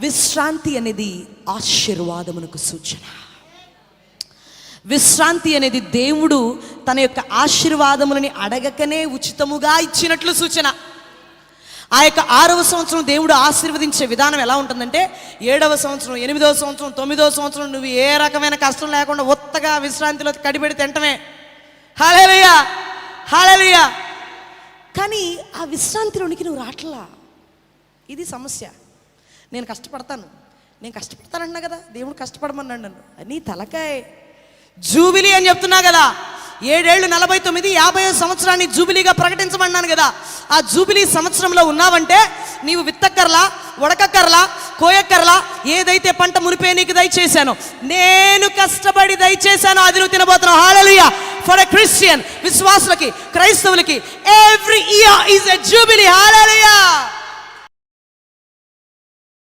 విశ్రాంతి అనేది ఆశీర్వాదమునకు సూచన. విశ్రాంతి అనేది దేవుడు తన యొక్క ఆశీర్వాదములని అడగకనే ఉచితముగా ఇచ్చినట్లు సూచన. ఆ యొక్క 6వ సంవత్సరం దేవుడు ఆశీర్వదించే విధానం ఎలా ఉంటుందంటే, 7వ సంవత్సరం, 8వ సంవత్సరం, 9వ సంవత్సరం నువ్వు ఏ రకమైన కష్టం లేకుండా ఉత్తగా విశ్రాంతిలో కడిపెడి తింటమే. హల్లెలూయా, హల్లెలూయా. కానీ ఆ విశ్రాంతిలోనికి నువ్వు రాట్లా. ఇది సమస్య. నేను కష్టపడతానన్నా కదా, దేవుడు కష్టపడమన్నాడు నన్ను. నీ తలకాయ. జూబిలీ అని చెప్తున్నా కదా, 7 ఏళ్ళు 49 50వ సంవత్సరాన్ని జూబిలీగా ప్రకటించమన్నాను కదా. ఆ జూబిలీ సంవత్సరంలో ఉన్నావంటే నీవు విత్తక్కర్లా, ఉడకక్కర్లా, కోయక్కర్లా. ఏదైతే పంట మునిపే నీకు దయచేశానో, నేను కష్టపడి దయచేశానో అది నువ్వు తినబోతున్నావు. హల్లెలూయా. ఫర్ ఎ క్రిస్టియన్, విశ్వాసులకి, క్రైస్తవులకి every year is a jubilee. Hallelujah.